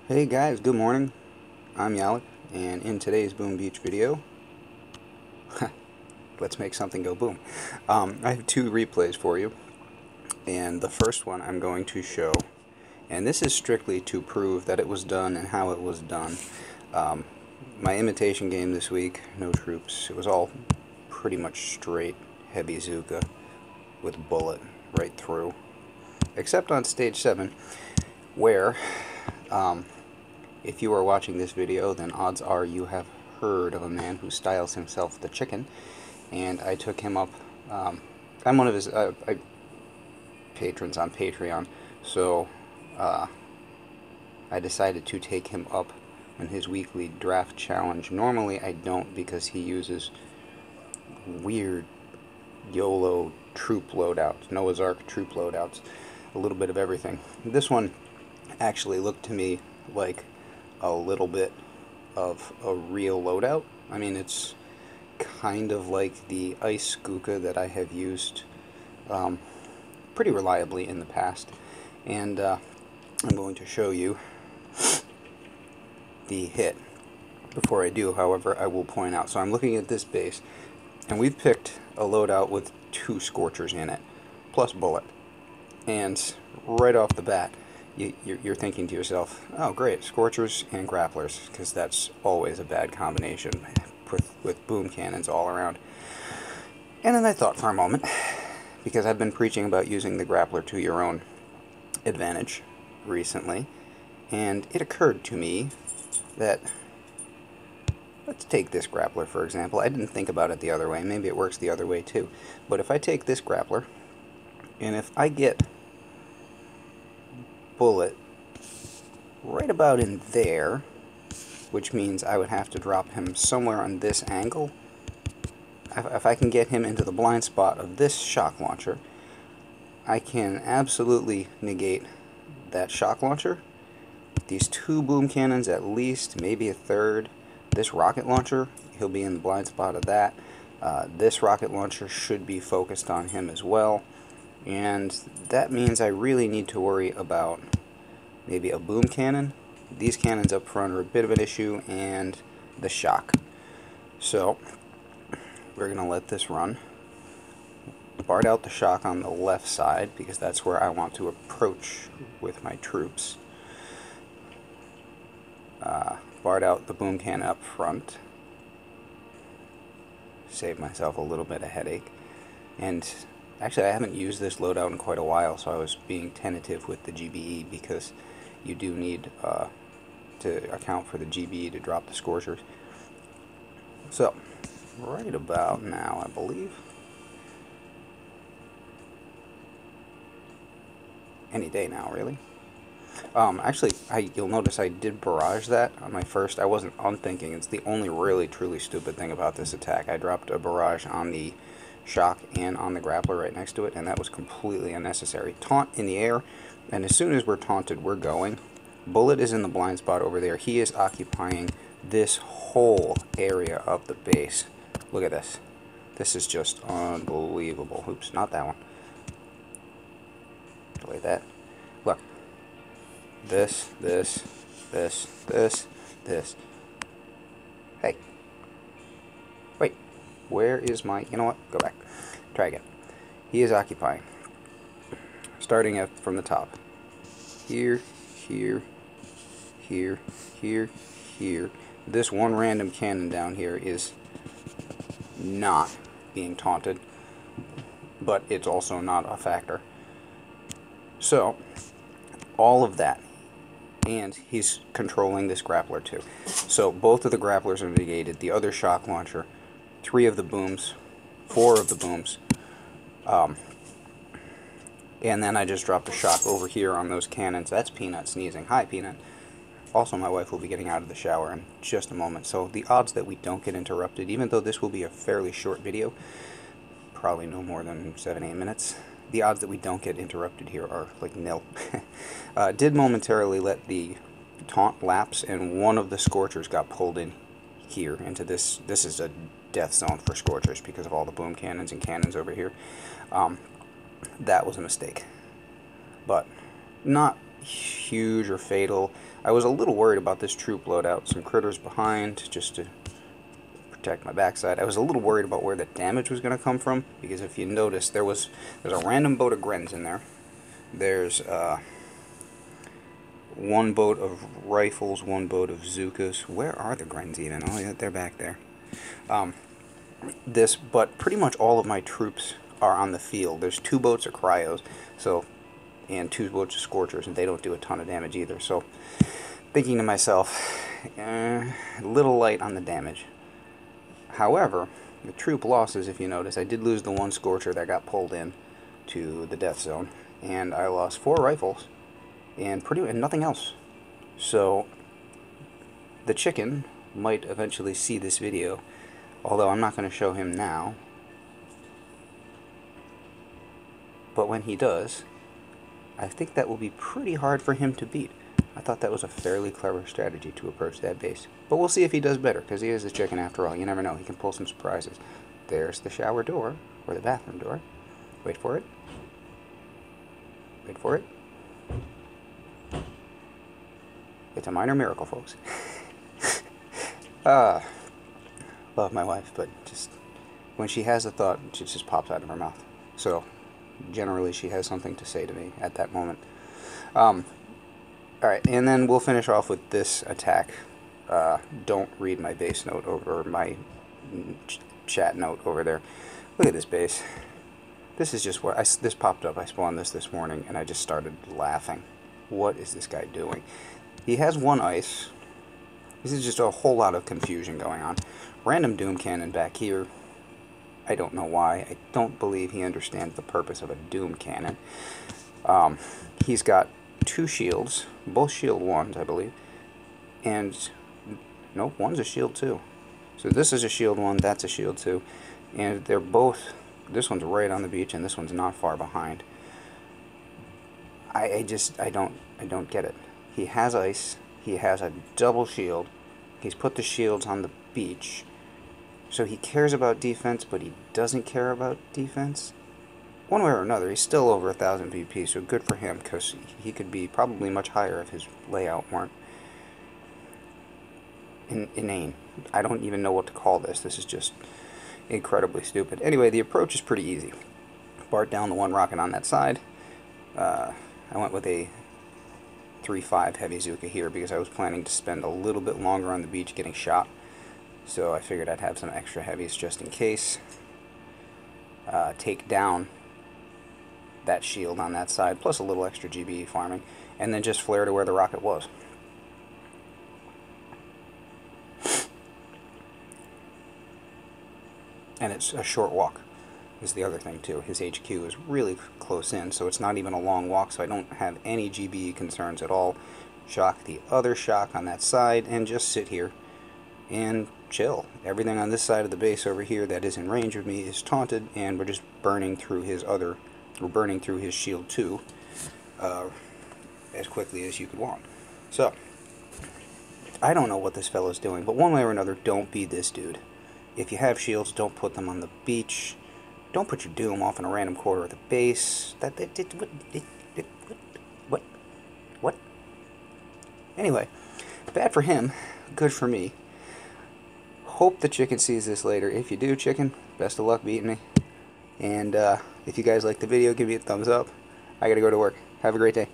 Hey guys, good morning. I'm Yalik, and in today's Boom Beach video, let's make something go boom. I have two replays for you, and the first one I'm going to show, and this is strictly to prove that it was done and how it was done. My imitation game this week, no troops, it was all pretty much straight heavy Zuka with bullet right through, except on stage 7, where if you are watching this video, then odds are you have heard of a man who styles himself the Chicken, and I took him up. I'm one of his patrons on Patreon, so I decided to take him up in his weekly draft challenge. Normally I don't, because he uses weird YOLO troop loadouts, Noah's Ark troop loadouts, a little bit of everything. This one actually looked to me like a little bit of a real loadout. I mean, it's kind of like the Ice Skuka that I have used pretty reliably in the past, and I'm going to show you the hit. Before I do, however, I will point out, so I'm looking at this base, and we've picked a loadout with 2 Scorchers in it, plus bullet, and right off the bat, you're thinking to yourself, oh great, Scorchers and Grapplers, because that's always a bad combination with boom cannons all around. And then I thought for a moment, because I've been preaching about using the Grappler to your own advantage recently, and it occurred to me that, let's take this Grappler for example. I didn't think about it the other way, maybe it works the other way too, but if I take this Grappler, and if I get bullet right about in there, which means I would have to drop him somewhere on this angle. If I can get him into the blind spot of this shock launcher, I can absolutely negate that shock launcher. These 2 boom cannons at least, maybe a third. This rocket launcher, he'll be in the blind spot of that. This rocket launcher should be focused on him as well. And that means I really need to worry about maybe a boom cannon. These cannons up front are a bit of an issue, and the shock. So we're going to let this run. Barred out the shock on the left side, because that's where I want to approach with my troops. Barred out the boom cannon up front. Save myself a little bit of headache. And actually, I haven't used this loadout in quite a while, so I was being tentative with the GBE, because you do need to account for the GBE to drop the Scorchers. So, right about now, I believe. Any day now, really. Actually, you'll notice I did barrage that on my first. I wasn't unthinking. It's the only really, truly stupid thing about this attack. I dropped a barrage on the shock and on the Grappler right next to it, and that was completely unnecessary. Taunt in the air, and as soon as we're taunted, we're going. Bullet is in the blind spot over there. He is occupying this whole area of the base. Look at this. This is just unbelievable. Oops, not that one. Delete that. Look. This. Hey. Wait. Where is my... You know what? Go back. Try again. He is occupying. Starting from the top. Here. This one random cannon down here is not being taunted, but it's also not a factor. So, all of that, and he's controlling this Grappler too. So both of the Grapplers are negated, the other shock launcher, 3 of the booms, 4 of the booms, and then I just dropped a shock over here on those cannons. That's Peanut sneezing. Hi, Peanut. Also, my wife will be getting out of the shower in just a moment, so the odds that we don't get interrupted, even though this will be a fairly short video, probably no more than 7-8 minutes, the odds that we don't get interrupted here are like nil. Did momentarily let the taunt lapse, and one of the Scorchers got pulled in here into this. This is a death zone for Scorchers because of all the boom cannons and cannons over here. That was a mistake, but not huge or fatal. I was a little worried about this troop loadout. Some critters behind, just to protect my backside. I was a little worried about where the damage was going to come from, because if you notice, there's a random boat of Grens in there. There's one boat of rifles, one boat of Zookas. Where are the Grens even? Oh yeah, they're back there. But pretty much all of my troops are on the field. There's 2 boats of Cryos, and 2 boats of Scorchers, and they don't do a ton of damage either. So, thinking to myself, a little light on the damage. However, the troop losses, if you notice, I did lose the 1 Scorcher that got pulled in to the death zone, and I lost 4 rifles, and nothing else. So, the chicken might eventually see this video, although I'm not going to show him now. But when he does, I think that will be pretty hard for him to beat. I thought that was a fairly clever strategy to approach that base. But we'll see if he does better, because he is a chicken after all. You never know. He can pull some surprises. There's the shower door, or the bathroom door. Wait for it. Wait for it. It's a minor miracle, folks. Love my wife, but just when she has a thought, it just pops out of her mouth. So, generally, she has something to say to me at that moment. Alright, and then we'll finish off with this attack. Don't read my base note over my chat note over there. Look at this base. This is just what this popped up. I spawned this morning, and I just started laughing. What is this guy doing? He has 1 ice. This is just a whole lot of confusion going on. Random Doom Cannon back here. I don't know why. I don't believe he understands the purpose of a Doom Cannon. He's got 2 shields, both shield 1s, I believe. And, nope, one's a shield 2. So this is a shield 1, that's a shield 2. And they're both, this one's right on the beach and this one's not far behind. I don't get it. He has ice, he has a double shield, he's put the shields on the beach, so he cares about defense, but he doesn't care about defense. One way or another, he's still over 1,000 VP, so good for him, because he could be probably much higher if his layout weren't inane. I don't even know what to call this. This is just incredibly stupid. Anyway, the approach is pretty easy. Bart down the 1 rocket on that side. I went with a 3.5 heavy Zooka here because I was planning to spend a little bit longer on the beach getting shot. So I figured I'd have some extra heavies just in case. Take down that shield on that side, plus a little extra GBE farming, and then just flare to where the rocket was. And it's a short walk, is the other thing too. His HQ is really close in, so it's not even a long walk, so I don't have any GBE concerns at all. Shock the other shock on that side, and just sit here and chill. Everything on this side of the base over here that is in range of me is taunted, and we're just burning through his shield 2 as quickly as you could want. So, I don't know what this fellow's doing, but one way or another, don't be this dude. If you have shields, don't put them on the beach. Don't put your Doom off in a random quarter of the base. What? Anyway, bad for him, good for me. Hope the chicken sees this later. If you do, chicken, best of luck beating me. And if you guys like the video, give me a thumbs up. I gotta go to work. Have a great day.